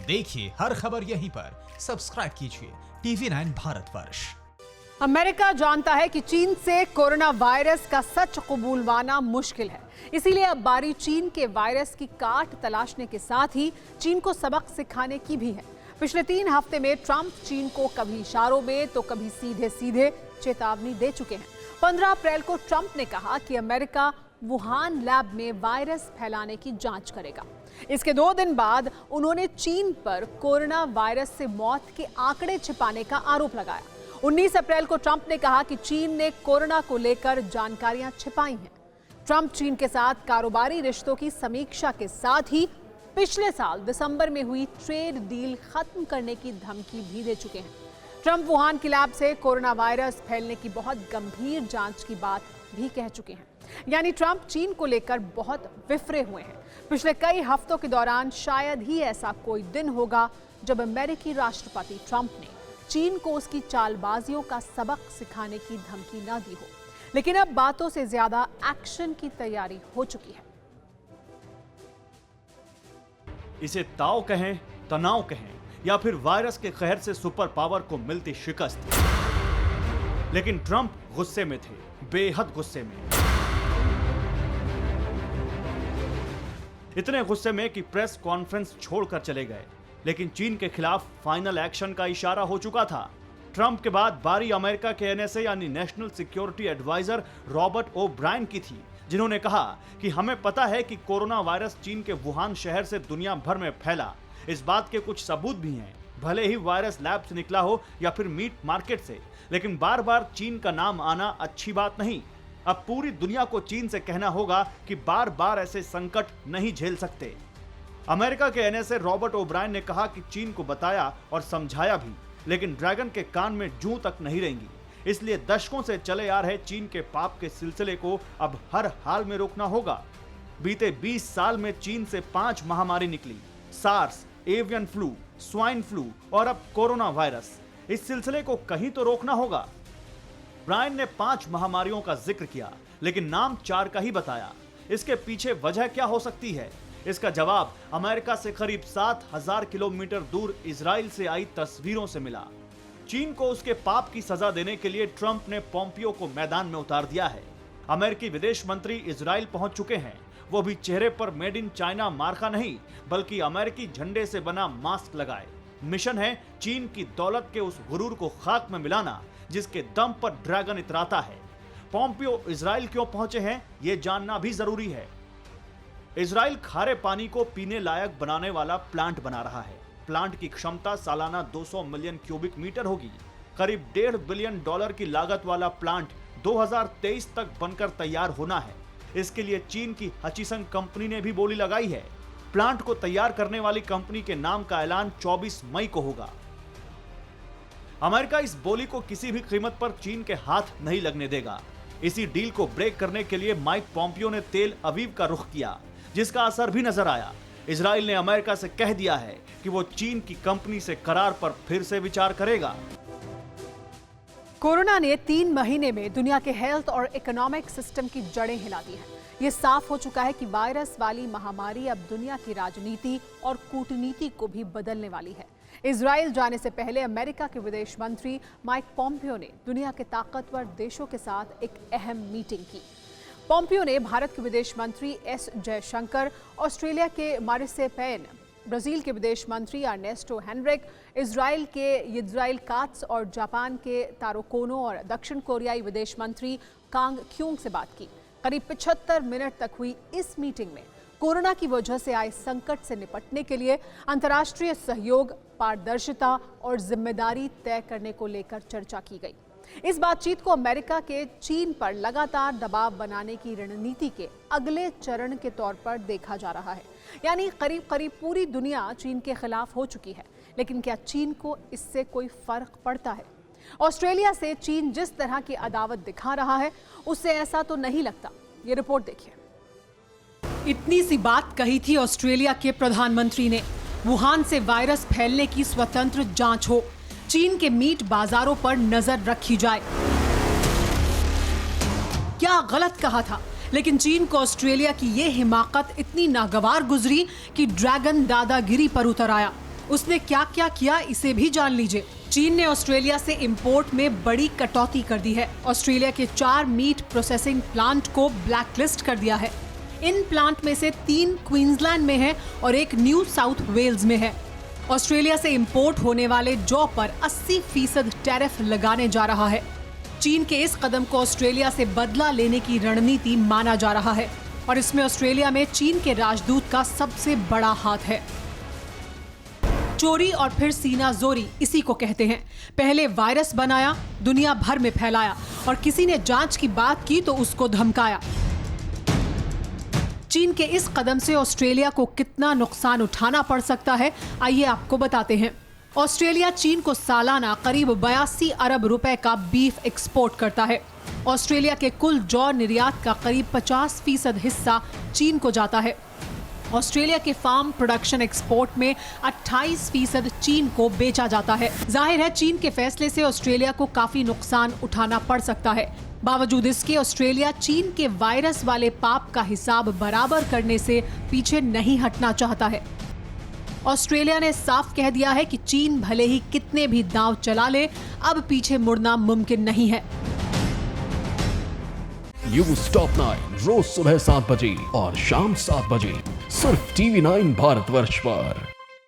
देखिए हर खबर यहीं पर, सब्सक्राइब कीजिए TV9 भारतवर्ष। अमेरिका जानता है कि चीन से कोरोना वायरस का सच कबूलवाना मुश्किल है, इसीलिए अब बारी चीन के वायरस की काट तलाशने के साथ ही चीन को सबक सिखाने की भी है। पिछले 3 हफ्ते में ट्रंप चीन को कभी इशारों में तो कभी सीधे सीधे चेतावनी दे चुके हैं। 15 अप्रैल को ट्रंप ने कहा कि अमेरिका वुहान लैब में वायरस फैलाने की जांच करेगा। इसके 2 दिन बाद उन्होंने चीन पर कोरोना वायरस से मौत के आंकड़े छिपाने का आरोप लगाया। 19 अप्रैल को ट्रंप ने कहा कि चीन ने कोरोना को लेकर जानकारियां छिपाई हैं। ट्रंप चीन के साथ कारोबारी रिश्तों की समीक्षा के साथ ही पिछले साल दिसंबर में हुई ट्रेड डील खत्म करने की धमकी भी दे चुके हैं। ट्रंप वुहान की लैब से कोरोना वायरस फैलने की बहुत गंभीर जांच की बात भी कह चुके हैं। यानी ट्रंप चीन को लेकर बहुत विफरे हुए हैं। पिछले कई हफ्तों के दौरान शायद ही ऐसा कोई दिन होगा जब अमेरिकी राष्ट्रपति ट्रंप ने चीन को उसकी चालबाजियों का सबक सिखाने की धमकी न दी हो। लेकिन अब बातों से ज्यादा एक्शन की तैयारी हो चुकी है। इसे ताव कहें, तनाव कहें या फिर वायरस के कहर से सुपर पावर को मिलती शिकस्त, लेकिन ट्रंप गुस्से में थे, बेहद गुस्से में। इतने गुस्से में कि प्रेस कॉन्फ्रेंस छोड़कर चले गए। लेकिन चीन के खिलाफ फाइनल एक्शन का इशारा हो चुका था। ट्रंप के बाद बारी अमेरिका के NSA यानी नेशनल सिक्योरिटी एडवाइजर रॉबर्ट ओ ब्रायन की थी, जिन्होंने कहा कि हमें पता है कि कोरोना वायरस चीन के वुहान शहर से दुनिया भर में फैला। इस बात के कुछ सबूत भी हैं, भले ही वायरस लैब से निकला हो या फिर मीट मार्केट से, लेकिन बार बार चीन का नाम आना अच्छी बात नहीं। अब पूरी दुनिया को चीन से कहना होगा कि बार बार ऐसे संकट नहीं झेल सकते। अमेरिका के NSA रॉबर्ट ओ ब्रायन ने कहा कि चीन को बताया और समझाया भी, लेकिन ड्रैगन के कान में जूं तक नहीं रहेंगी। इसलिए दशकों से चले आ रहे चीन के पाप के सिलसिले को अब हर हाल में रोकना होगा। बीते 20 साल में चीन से 5 महामारी निकली, SARS, avian flu, swine flu और अब कोरोना वायरस। इस सिलसिले को कहीं तो रोकना होगा। ब्रायन ने 5 महामारियों का जिक्र किया, लेकिन नाम 4 का ही बताया। इसके पीछे वजह क्या हो सकती है? इसका जवाब अमेरिका से करीब 7000 किलोमीटर दूर इजराइल से आई तस्वीरों से मिला। चीन को उसके पाप की सजा देने के लिए ट्रंप ने पोम्पियो को मैदान में उतार दिया है। अमेरिकी विदेश मंत्री इजराइल पहुंच चुके हैं, वो भी चेहरे पर मेड इन चाइना मार्का नहीं, बल्कि अमेरिकी झंडे से बना मास्क लगाए। मिशन है चीन की दौलत के उस गुरूर को खाक में मिलाना जिसके दम पर ड्रैगन इतराता है। पोम्पियो इजराइल क्यों पहुंचे हैं, ये जानना भी जरूरी है। इजराइल खारे पानी को पीने लायक बनाने वाला प्लांट बना रहा है। प्लांट की क्षमता सालाना 200 मिलियन क्यूबिक मीटर होगी। करीब $1.5 बिलियन की लागत वाला प्लांट 2023 तक बनकर तैयार होना है। इसके लिए चीन की हचिसन कंपनी ने भी बोली लगाई है। प्लांट को तैयार करने वाली कंपनी के नाम का ऐलान 24 मई को होगा। अमेरिका इस बोली को किसी भी कीमत पर चीन के हाथ नहीं लगने देगा। इसी डील को ब्रेक करने के लिए माइक पोम्पियो ने तेल अवीव का रुख किया, जिसका असर भी नजर आया। इजराइल ने अमेरिका से कह दिया है कि वो चीन की कंपनी से करार पर फिर से विचार करेगा। कोरोना ने 3 महीने में दुनिया के हेल्थ और इकोनॉमिक सिस्टम की जड़ें हिला दी हैं। ये साफ हो चुका है कि वायरस वाली महामारी अब दुनिया की राजनीति और कूटनीति को भी बदलने वाली है। इजराइल जाने से पहले अमेरिका के विदेश मंत्री माइक पोम्पियो ने दुनिया के ताकतवर देशों के साथ एक अहम मीटिंग की। पोम्पियो ने भारत के विदेश मंत्री एस जयशंकर, ऑस्ट्रेलिया के मारिसे पेन, ब्राजील के विदेश मंत्री अर्नेस्टो हेनरिक, इजराइल के यिज़राइल कात्स और जापान के तारो कोनो और दक्षिण कोरियाई विदेश मंत्री कांग क्यूंग से बात की। करीब 75 मिनट तक हुई इस मीटिंग में कोरोना की वजह से आए संकट से निपटने के लिए अंतर्राष्ट्रीय सहयोग, पारदर्शिता और जिम्मेदारी तय करने को लेकर चर्चा की गई। इस बातचीत को अमेरिका के चीन पर लगातार दबाव बनाने की रणनीति के अगले चरण के तौर पर देखा जा रहा है। यानी करीब करीब पूरी दुनिया चीन के खिलाफ हो चुकी है, लेकिन क्या चीन को इससे कोई फर्क पड़ता है? ऑस्ट्रेलिया से चीन जिस तरह की अदावत दिखा रहा है, उससे ऐसा तो नहीं लगता। ये रिपोर्ट देखिए। इतनी सी बात कही थी ऑस्ट्रेलिया के प्रधानमंत्री ने, वुहान से वायरस फैलने की स्वतंत्र जांच हो, चीन के मीट बाजारों पर नजर रखी जाए। क्या गलत कहा था, लेकिन चीन को ऑस्ट्रेलिया की ये हिमाकत इतनी नागवार गुजरी कि ड्रैगन दादागिरी पर उतर आया। उसने क्या क्या किया इसे भी जान लीजिए। चीन ने ऑस्ट्रेलिया से इंपोर्ट में बड़ी कटौती कर दी है। ऑस्ट्रेलिया के 4 मीट प्रोसेसिंग प्लांट को ब्लैकलिस्ट कर दिया है। इन प्लांट में से 3 क्वींसलैंड में है और एक न्यू साउथ वेल्स में है। ऑस्ट्रेलिया से इंपोर्ट होने वाले जौ पर 80% टैरिफ लगाने जा रहा है। चीन के इस कदम को ऑस्ट्रेलिया से बदला लेने की रणनीति माना जा रहा है और इसमें ऑस्ट्रेलिया में चीन के राजदूत का सबसे बड़ा हाथ है। चोरी और फिर सीना जोरी इसी को कहते हैं। पहले वायरस बनाया, दुनिया भर में फैलाया और किसी ने जांच की बात की तो उसको धमकाया। चीन के इस कदम से ऑस्ट्रेलिया को कितना नुकसान उठाना पड़ सकता है, आइए आपको बताते हैं। ऑस्ट्रेलिया चीन को सालाना करीब 82 अरब रुपए का बीफ एक्सपोर्ट करता है। ऑस्ट्रेलिया के कुल जौ निर्यात का करीब 50% हिस्सा चीन को जाता है। ऑस्ट्रेलिया के फार्म प्रोडक्शन एक्सपोर्ट में 28% चीन को बेचा जाता है। जाहिर है चीन के फैसले से ऑस्ट्रेलिया को काफी नुकसान उठाना पड़ सकता है। बावजूद इसके ऑस्ट्रेलिया चीन के वायरस वाले पाप का हिसाब बराबर करने से पीछे नहीं हटना चाहता है। ऑस्ट्रेलिया ने साफ कह दिया है कि चीन भले ही कितने भी दांव चला ले, अब पीछे मुड़ना मुमकिन नहीं है। न्यूज़ टॉप 9 रोज सुबह 7 बजे और शाम 7 बजे सिर्फ TV9 भारतवर्ष पर।